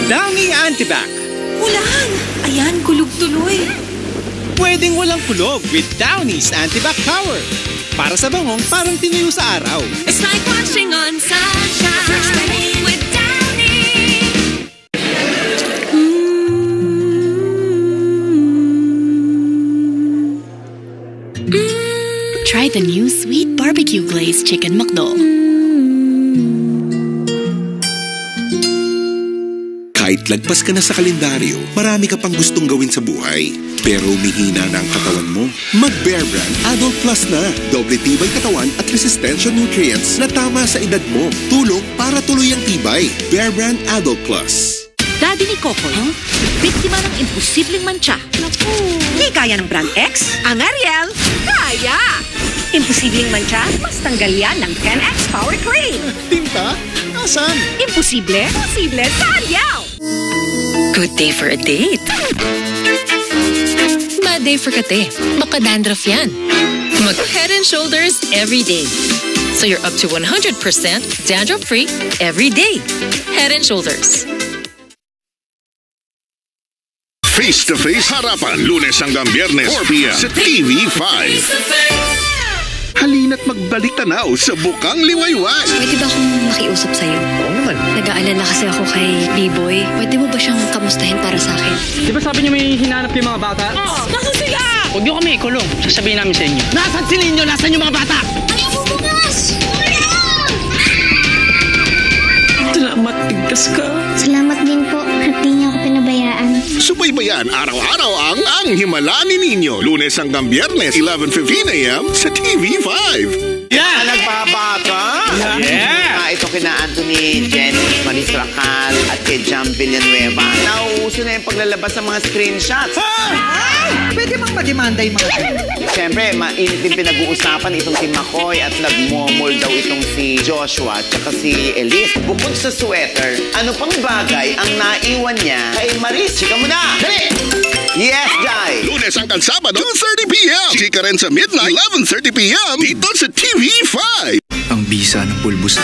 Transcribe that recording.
Downy Antibac. Ulan! Ayan, kulog tuloy. Pwedeng walang kulog with Downy's Antibac Power. Para sa bangong parang tinuyo sa araw. It's like washing on sunshine. Fresh with Downy. Try the new sweet barbecue glazed chicken McDo. Kahit lagpas ka na sa kalendaryo, marami ka pang gustong gawin sa buhay. Pero humihina na ang katawan mo. Mag-Bear Brand Adult Plus na. Doble tibay katawan at resistensya nutrients na tama sa edad mo. Tulong para tuloy ang tibay. Bear Brand Adult Plus. Daddy ni Kokoy, biktima ng imposibleng mantsa. Naku, di kaya ng Brand X? Ang Ariel, kaya! Imposibleng mantsa, mas tanggal yan ng 10X Power Cream. Tinta? Asan? Imposible? Posible sa Ariel! Good day for a date. Bad day for kate. Baka dandruff yan. Mag Head and Shoulders every day. So you're up to 100% dandruff-free every day. Head and Shoulders. Face to Face Harapan, Lunes hanggang Biyernes, 4 p.m. sa TV5. Halina't magbalik tanaw sa Bukang Liwayway. Pwede ba akong makiusap sa'yo? Oo naman. Nag-aalala kasi ako kay B-Boy. Pwede mo ba siyang kamustahin para sa akin? Di ba sabi niyo may hinanap yung mga bata? Oh, nasan sila? Huwag niyo kami ikulong. Sasabihin namin sa inyo. Nasaan sila inyo? Nasaan yung mga bata? Ayaw mo bukas! Salamat, tigkas ka. Salamat din po at di niyo ako pinabayaan. Subaybayan araw-araw ang Himala ni Nino. Lunes hanggang Biyernes, 11:15 a.m. sa TV5. Yeah! Nagbabata? Yeah! Ito kina Anthony, Jenny, Maris Racal, at kay Jam Villanueva. Nauuso na yung paglalabas ng mga screenshots. Pwede bang mademanda yung mga Siyempre, mainit din pinag-uusapan itong si McCoy at nagmomol daw itong si Joshua at saka si Elise. Bukod sa sweater, ano pang bagay ang naiwan niya kay Maris? Chika mo na! Dali! Yes, Jai! Lunes hanggang Sabado, 2:30 p.m. Chika rin sa midnight, 11:30 p.m. dito sa TV5. Ang bisa ng pulbos.